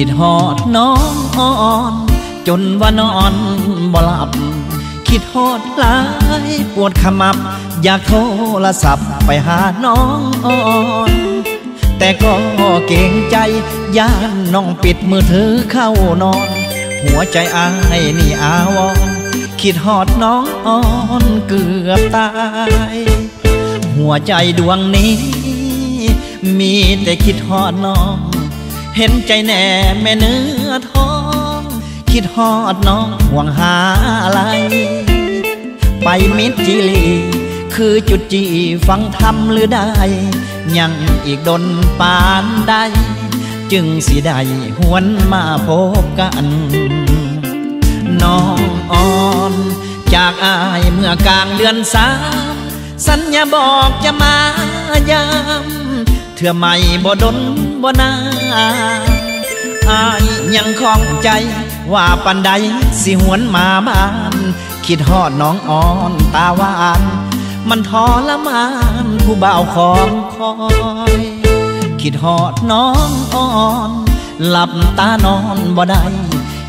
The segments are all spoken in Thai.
คิดฮอดน้องอ่อนจนว่านอนบ่หลับคิดฮอดหลายปวดขมับอยากโทรศัพท์ไปหาน้องอ่อนแต่ก็เกรงใจย่านน้องปิดมือถือเข้านอนหัวใจอ้ายนี่อาวรคิดฮอดน้องอ่อนเกือบตายหัวใจดวงนี้มีแต่คิดฮอดน้องเห็นใจแน่แม่เนื้อท้องคิดฮอดน้องห่วงหาอะไรไปมิตรจิลีคือจุดจีฟังทำหรือได้ยังอีกดนปานใดจึงสิได้หวนมาพบกันน้องอ่อนจากอายเมื่อกลางเดือนสามสัญญาบอกจะมายามเถื่อไม่บ่ดนบ่นาอายยังคล่องใจว่าปันใดสิหวนมาบ้านคิดฮอดน้องอ่อนตาหวานมันทรมานผู้บ่าวของคอยคิดฮอดน้องอ่อนหลับตานอนบ่ได้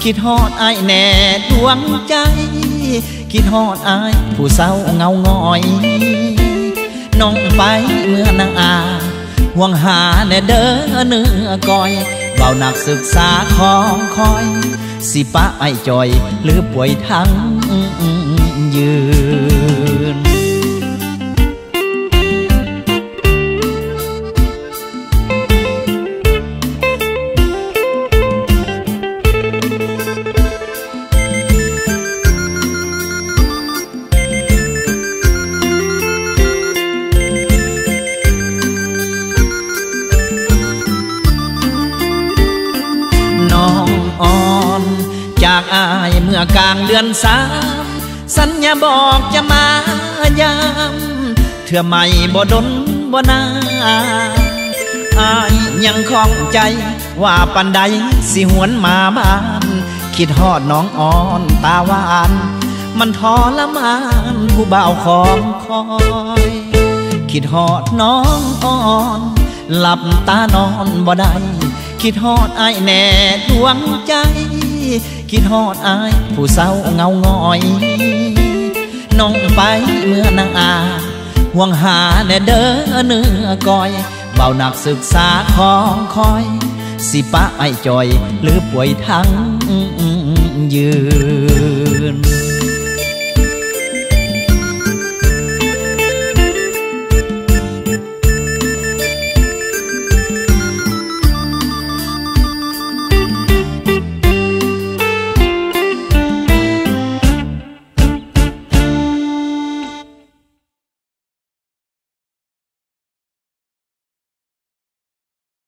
คิดฮอดอ้ายแน่ดวงใจคิดฮอดอ้ายผู้เศร้าเงาง้อยน้องไปเมื่อนางอาห่วงหาแน่เด้อเนื้อกอยเบาหนักศึกษาของคอยสิปะไอ้จอยหรือป่วยทั้งยืนจากอายเมื่อกลางเดือนสามสัญญาบอกจะมายามเถื่อไม่บ่ดนบ่นาอายยังคล่องใจว่าปันใดสิหวนมาบ้านคิดฮอดน้องอ่อนตาหวานมันทรมานผู้บ่าวของคอยคิดฮอดน้องอ่อนหลับตานอนบ่ได้คิดฮอดอ้ายแน่ดวงใจคิดฮอดอ้ายผู้เศร้าเงาง้อยน้องไปเมื่อนางอาห่วงหาแน่เด้อเนื้อกอยเบาหนักศึกษาของคอยสิปะไอ้จอยหรือป่วยทั้งยืน